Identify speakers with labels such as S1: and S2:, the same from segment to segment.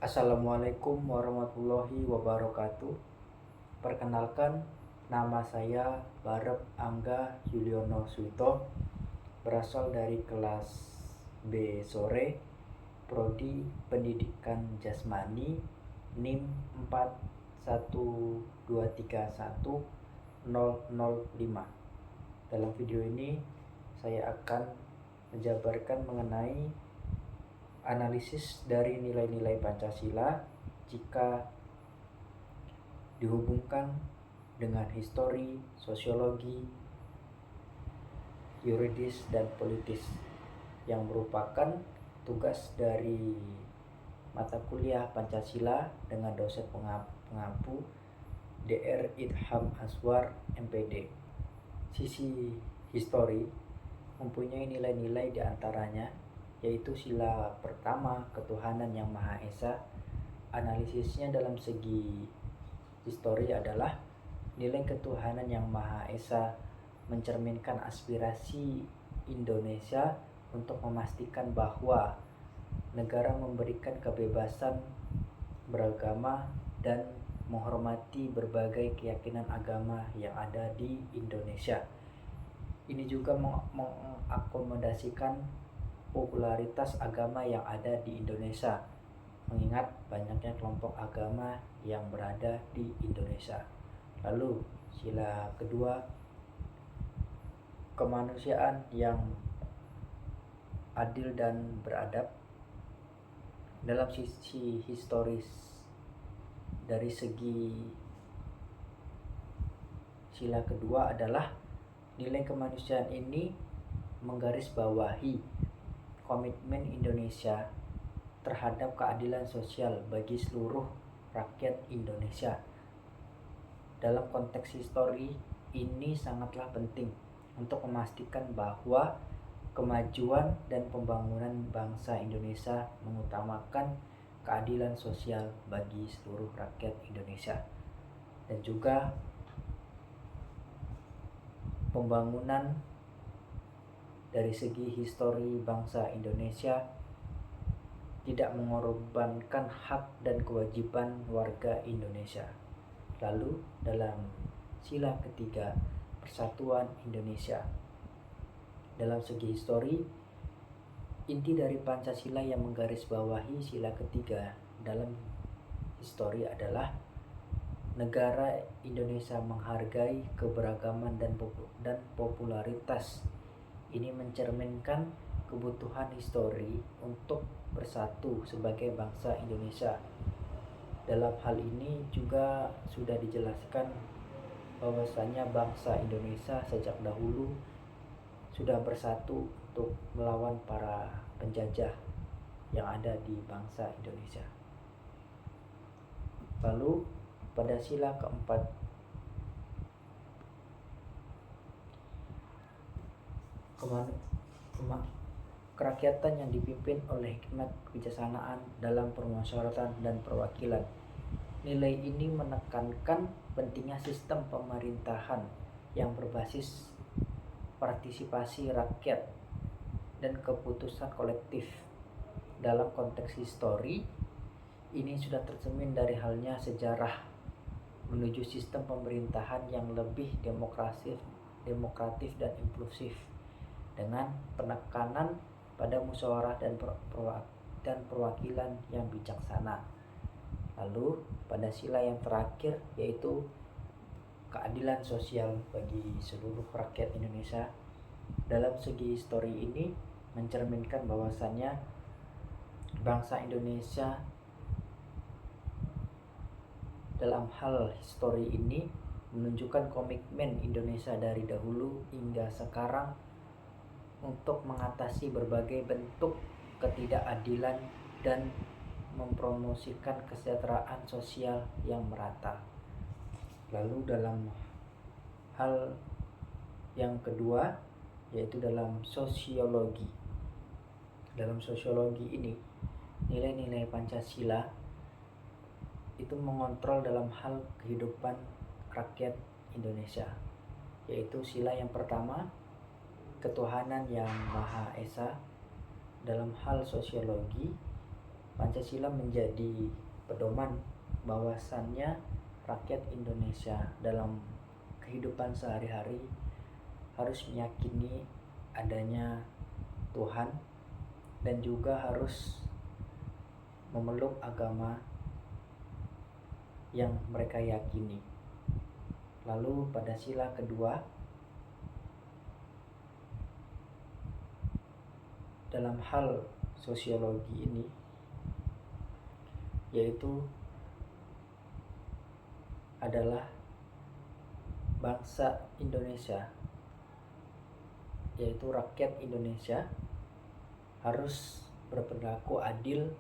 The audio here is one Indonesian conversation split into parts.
S1: Assalamualaikum warahmatullahi wabarakatuh. Perkenalkan, nama saya Barep Angga Yuliono Suito, berasal dari kelas B sore, Prodi Pendidikan Jasmani, NIM 41231005. Dalam video ini, saya akan menjabarkan mengenai analisis dari nilai-nilai Pancasila jika dihubungkan dengan histori, sosiologi, yuridis, dan politis yang merupakan tugas dari mata kuliah Pancasila dengan dosen pengampu Dr. Idham Aswar MPD. Sisi histori mempunyai nilai-nilai diantaranya yaitu sila pertama, ketuhanan yang Maha Esa. Analisisnya dalam segi histori adalah nilai ketuhanan yang Maha Esa mencerminkan aspirasi Indonesia untuk memastikan bahwa negara memberikan kebebasan beragama dan menghormati berbagai keyakinan agama yang ada di Indonesia. Ini juga mengakomodasikan popularitas agama yang ada di Indonesia, mengingat banyaknya kelompok agama yang berada di Indonesia. Lalu sila kedua, kemanusiaan yang adil dan beradab. Dalam sisi historis, dari segi sila kedua adalah nilai kemanusiaan ini menggarisbawahi komitmen Indonesia terhadap keadilan sosial bagi seluruh rakyat Indonesia. Dalam konteks histori ini sangatlah penting untuk memastikan bahwa kemajuan dan pembangunan bangsa Indonesia mengutamakan keadilan sosial bagi seluruh rakyat Indonesia, dan juga pembangunan dari segi histori bangsa Indonesia tidak mengorbankan hak dan kewajiban warga Indonesia. Lalu dalam sila ketiga, persatuan Indonesia. Dalam segi histori, inti dari Pancasila yang menggarisbawahi sila ketiga dalam histori adalah negara Indonesia menghargai keberagaman dan popularitas. Ini mencerminkan kebutuhan histori untuk bersatu sebagai bangsa Indonesia. Dalam hal ini juga sudah dijelaskan bahwasanya bangsa Indonesia sejak dahulu sudah bersatu untuk melawan para penjajah yang ada di bangsa Indonesia. Lalu pada sila keempat, kerakyatan yang dipimpin oleh hikmat kebijaksanaan dalam permusyawaratan dan perwakilan. Nilai ini menekankan pentingnya sistem pemerintahan yang berbasis partisipasi rakyat dan keputusan kolektif. Dalam konteks histori, ini sudah tercermin dari halnya sejarah menuju sistem pemerintahan yang lebih demokratif dan inklusif, dengan penekanan pada musyawarah dan perwakilan yang bijaksana. Lalu pada sila yang terakhir, yaitu keadilan sosial bagi seluruh rakyat Indonesia. Dalam segi histori ini mencerminkan bahwasannya bangsa Indonesia dalam hal histori ini menunjukkan komitmen Indonesia dari dahulu hingga sekarang untuk mengatasi berbagai bentuk ketidakadilan dan mempromosikan kesejahteraan sosial yang merata. Lalu dalam hal yang kedua, yaitu dalam sosiologi. Dalam sosiologi ini, nilai-nilai Pancasila itu mengontrol dalam hal kehidupan rakyat Indonesia, yaitu sila yang pertama, ketuhanan yang Maha Esa. Dalam hal sosiologi, Pancasila menjadi pedoman bahwasannya rakyat Indonesia dalam kehidupan sehari-hari harus meyakini adanya Tuhan dan juga harus memeluk agama yang mereka yakini. Lalu pada sila kedua, dalam hal sosiologi ini, yaitu adalah bangsa Indonesia, yaitu rakyat Indonesia harus berperilaku adil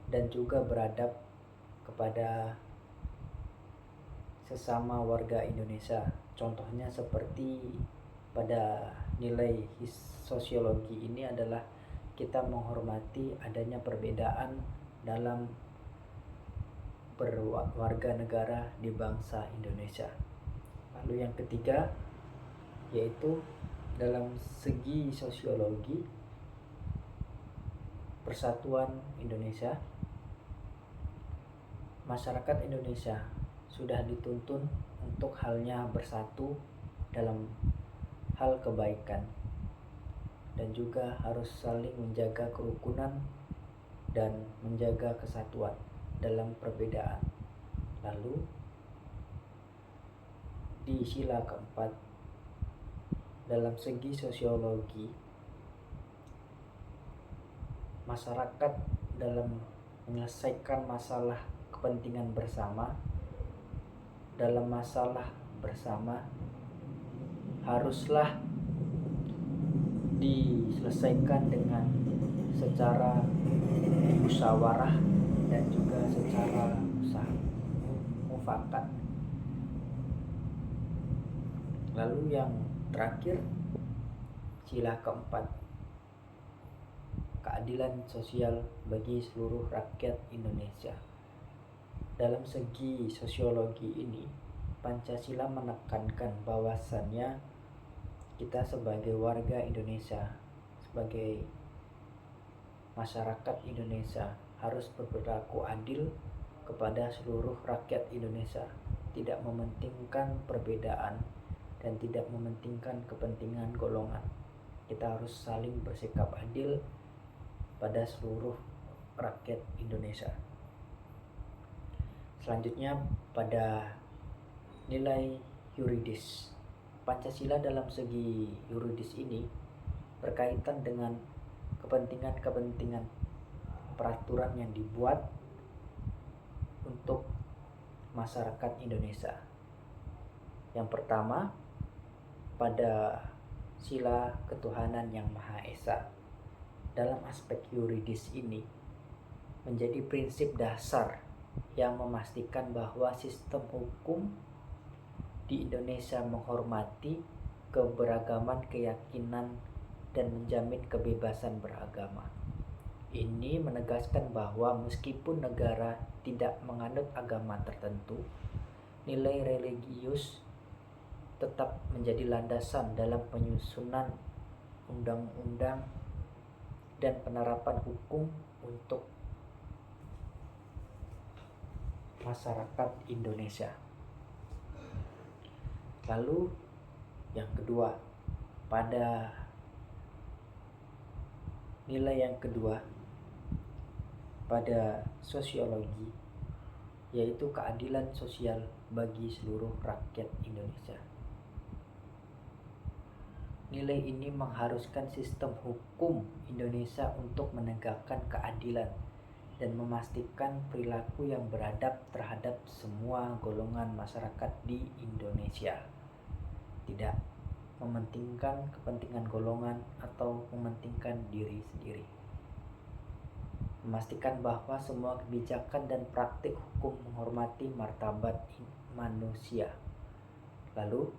S1: dan juga beradab kepada sesama warga Indonesia. Contohnya seperti pada nilai sosiologi ini adalah kita menghormati adanya perbedaan dalam berwarga negara di bangsa Indonesia. Lalu yang ketiga, yaitu dalam segi sosiologi persatuan Indonesia, masyarakat Indonesia sudah dituntun untuk halnya bersatu dalam hal kebaikan dan juga harus saling menjaga kerukunan dan menjaga kesatuan dalam perbedaan. Lalu di sila keempat, dalam segi sosiologi, masyarakat dalam menyelesaikan masalah kepentingan bersama, dalam masalah bersama haruslah diselesaikan dengan secara musyawarah dan juga secara mufakat. Lalu yang terakhir, sila keempat, keadilan sosial bagi seluruh rakyat Indonesia. Dalam segi sosiologi ini, Pancasila menekankan bahwasannya kita sebagai warga Indonesia, sebagai masyarakat Indonesia harus berperilaku adil kepada seluruh rakyat Indonesia, tidak mementingkan perbedaan dan tidak mementingkan kepentingan golongan. Kita harus saling bersikap adil pada seluruh rakyat Indonesia. Selanjutnya pada nilai yuridis. Pancasila dalam segi yuridis ini berkaitan dengan kepentingan-kepentingan peraturan yang dibuat untuk masyarakat Indonesia. Yang pertama, pada sila ketuhanan yang Maha Esa. Dalam aspek yuridis ini menjadi prinsip dasar yang memastikan bahwa sistem hukum di Indonesia menghormati keberagaman keyakinan dan menjamin kebebasan beragama. Ini menegaskan bahwa meskipun negara tidak menganut agama tertentu, nilai religius tetap menjadi landasan dalam penyusunan undang-undang dan penerapan hukum untuk masyarakat Indonesia. Lalu yang kedua, pada nilai yang kedua pada sosiologi, yaitu keadilan sosial bagi seluruh rakyat Indonesia. Nilai ini mengharuskan sistem hukum Indonesia untuk menegakkan keadilan dan memastikan perilaku yang beradab terhadap semua golongan masyarakat di Indonesia, tidak mementingkan kepentingan golongan atau mementingkan diri sendiri. Memastikan bahwa semua kebijakan dan praktik hukum menghormati martabat manusia. Lalu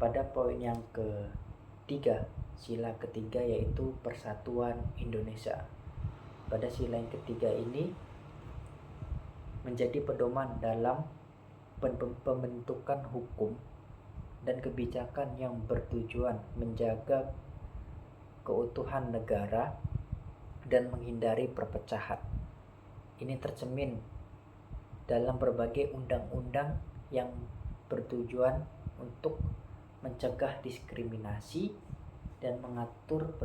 S1: pada poin yang ketiga, sila ketiga, yaitu persatuan Indonesia. Pada sila yang ketiga ini menjadi pedoman dalam pembentukan hukum dan kebijakan yang bertujuan menjaga keutuhan negara dan menghindari perpecahan. Ini tercermin dalam berbagai undang-undang yang bertujuan untuk mencegah diskriminasi dan mengatur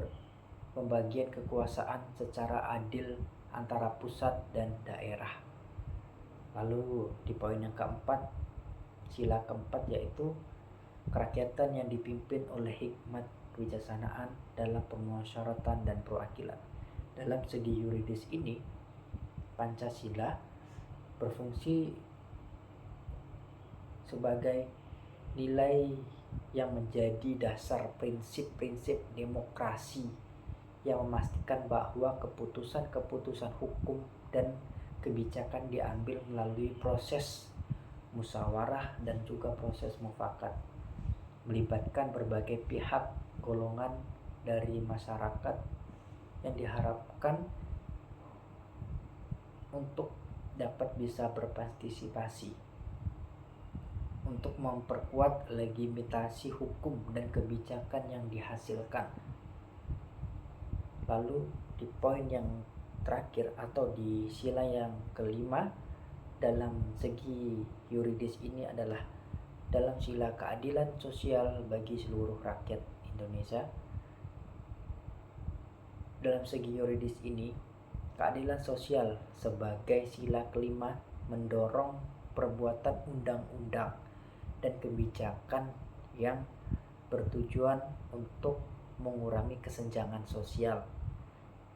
S1: pembagian kekuasaan secara adil antara pusat dan daerah. Lalu di poin yang keempat, sila keempat, yaitu kerakyatan yang dipimpin oleh hikmat kebijaksanaan dalam pemusyawaratan dan perwakilan. Dalam segi yuridis ini, Pancasila berfungsi sebagai nilai yang menjadi dasar prinsip-prinsip demokrasi yang memastikan bahwa keputusan-keputusan hukum dan kebijakan diambil melalui proses musyawarah dan juga proses mufakat, melibatkan berbagai pihak golongan dari masyarakat yang diharapkan untuk dapat bisa berpartisipasi untuk memperkuat legitimasi hukum dan kebijakan yang dihasilkan. Lalu di poin yang terakhir atau di sila yang kelima dalam segi yuridis ini adalah dalam sila keadilan sosial bagi seluruh rakyat Indonesia. Dalam segi yuridis ini, keadilan sosial sebagai sila kelima mendorong perbuatan undang-undang dan kebijakan yang bertujuan untuk mengurangi kesenjangan sosial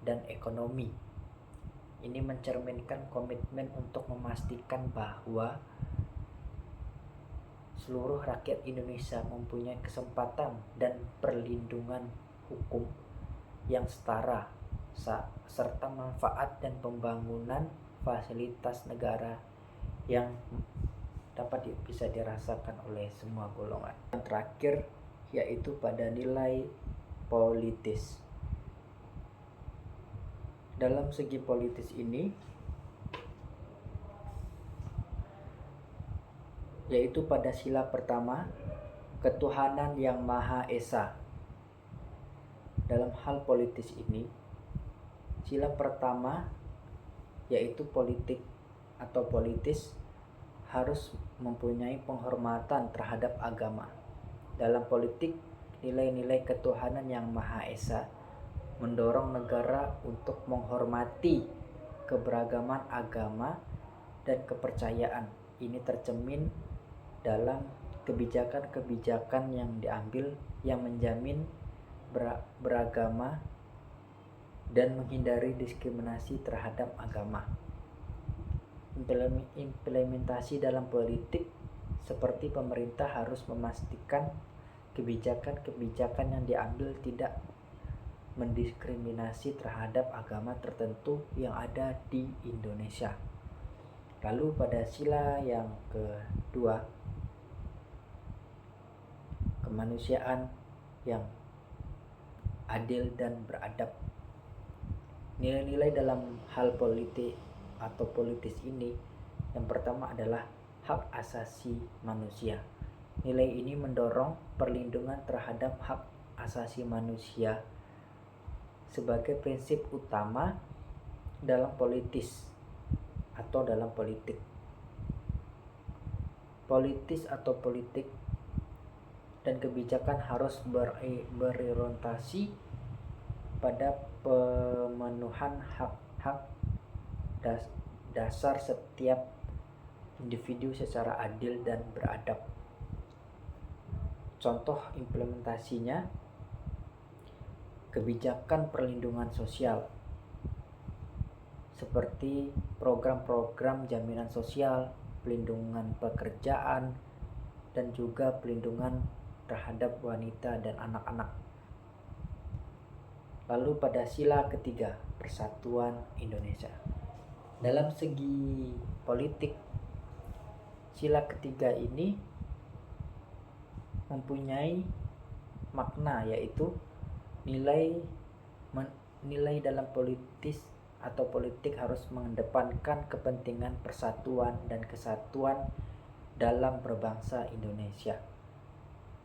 S1: dan ekonomi. Ini mencerminkan komitmen untuk memastikan bahwa seluruh rakyat Indonesia mempunyai kesempatan dan perlindungan hukum yang setara serta manfaat dan pembangunan fasilitas negara yang dapat bisa dirasakan oleh semua golongan. Yang terakhir yaitu pada nilai politis. Dalam segi politis ini yaitu pada sila pertama, ketuhanan yang Maha Esa. Dalam hal politis ini, sila pertama yaitu politik atau politis harus mempunyai penghormatan terhadap agama. Dalam politik, nilai-nilai ketuhanan yang Maha Esa mendorong negara untuk menghormati keberagaman agama dan kepercayaan. Ini tercermin dalam kebijakan-kebijakan yang diambil yang menjamin beragama dan menghindari diskriminasi terhadap agama. Implementasi dalam politik seperti pemerintah harus memastikan kebijakan-kebijakan yang diambil tidak mendiskriminasi terhadap agama tertentu yang ada di Indonesia. Lalu pada sila yang kedua, kemanusiaan yang adil dan beradab. Nilai-nilai dalam hal politik atau politis ini yang pertama adalah hak asasi manusia. Nilai ini mendorong perlindungan terhadap hak asasi manusia sebagai prinsip utama dalam politis atau dalam politik. Politis atau politik dan kebijakan harus berorientasi pada pemenuhan hak-hak dasar setiap individu secara adil dan beradab. Contoh implementasinya, kebijakan perlindungan sosial seperti program-program jaminan sosial, pelindungan pekerjaan, dan juga pelindungan terhadap wanita dan anak-anak. Lalu pada sila ketiga, Persatuan Indonesia. Dalam segi politik, sila ketiga ini mempunyai makna yaitu nilai dalam politis atau politik harus mengedepankan kepentingan persatuan dan kesatuan dalam berbangsa Indonesia.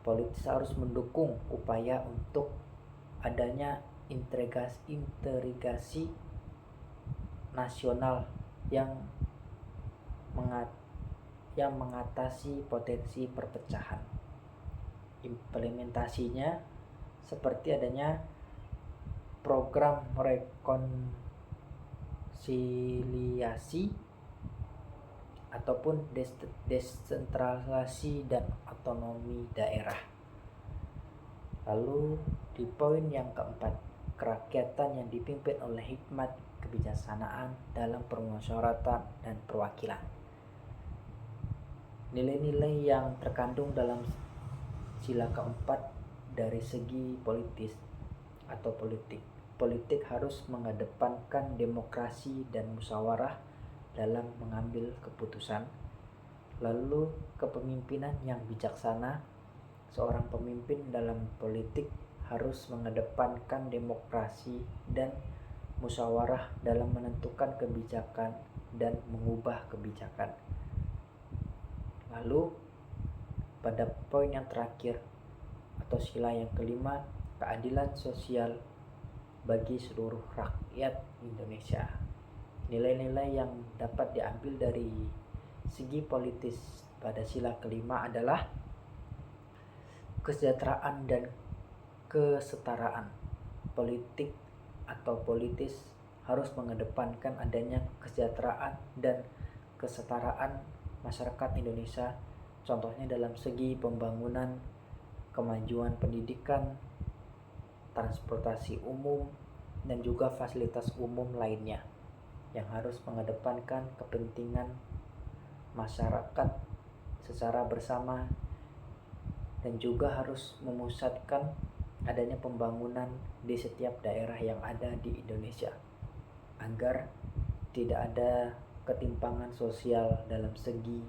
S1: Politis harus mendukung upaya untuk adanya integrasi nasional yang mengatasi potensi perpecahan. Implementasinya seperti adanya program rekonsiliasi ataupun desentralisasi dan otonomi daerah. Lalu di poin yang keempat, kerakyatan yang dipimpin oleh hikmat kebijaksanaan dalam permusyawaratan dan perwakilan. Nilai-nilai yang terkandung dalam sila keempat dari segi politik harus mengedepankan demokrasi dan musyawarah dalam mengambil keputusan. Lalu kepemimpinan yang bijaksana. Seorang pemimpin dalam politik harus mengedepankan demokrasi dan musyawarah dalam menentukan kebijakan dan mengubah kebijakan. Lalu pada poin yang terakhir atau sila yang kelima, keadilan sosial bagi seluruh rakyat Indonesia. Nilai-nilai yang dapat diambil dari segi politis pada sila kelima adalah kesejahteraan dan kesetaraan. Politik atau politis harus mengedepankan adanya kesejahteraan dan kesetaraan masyarakat Indonesia, contohnya dalam segi pembangunan, kemajuan pendidikan, transportasi umum, dan juga fasilitas umum lainnya yang harus mengedepankan kepentingan masyarakat secara bersama, dan juga harus memusatkan adanya pembangunan di setiap daerah yang ada di Indonesia agar tidak ada ketimpangan sosial dalam segi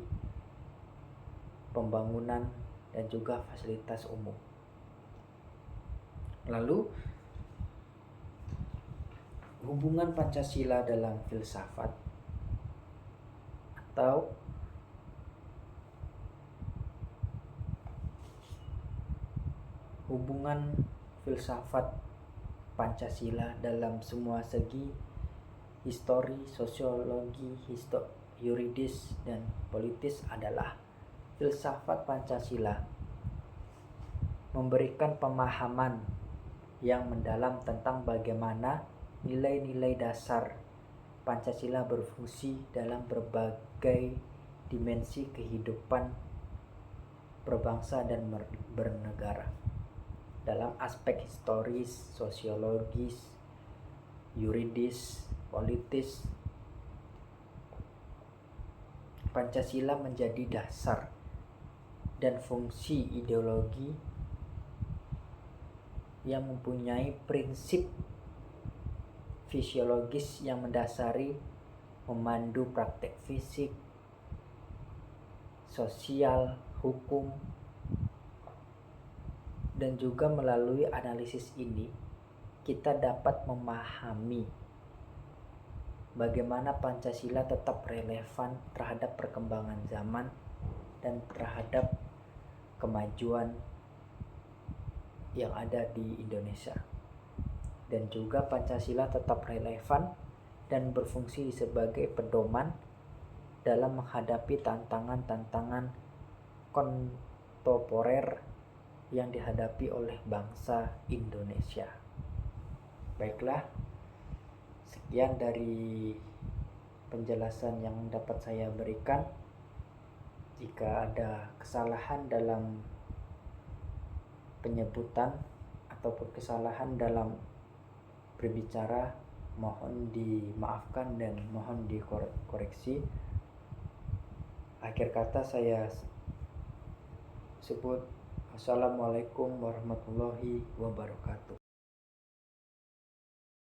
S1: pembangunan dan juga fasilitas umum. Lalu hubungan Pancasila dalam filsafat atau hubungan filsafat Pancasila dalam semua segi histori, sosiologi, yuridis, dan politis adalah filsafat Pancasila memberikan pemahaman yang mendalam tentang bagaimana nilai-nilai dasar Pancasila berfungsi dalam berbagai dimensi kehidupan berbangsa dan bernegara. Dalam aspek historis, sosiologis, yuridis, politis, Pancasila menjadi dasar dan fungsi ideologi yang mempunyai prinsip fisiologis yang mendasari, memandu praktek fisik, sosial, hukum, dan juga melalui analisis ini kita dapat memahami bagaimana Pancasila tetap relevan terhadap perkembangan zaman dan terhadap kemajuan yang ada di Indonesia. Dan juga Pancasila tetap relevan dan berfungsi sebagai pedoman dalam menghadapi tantangan-tantangan kontemporer yang dihadapi oleh bangsa Indonesia. Baiklah, sekian dari penjelasan yang dapat saya berikan. Jika ada kesalahan dalam penyebutan ataupun kesalahan dalam berbicara, mohon dimaafkan dan mohon dikoreksi. Akhir kata saya sebut Assalamualaikum warahmatullahi wabarakatuh.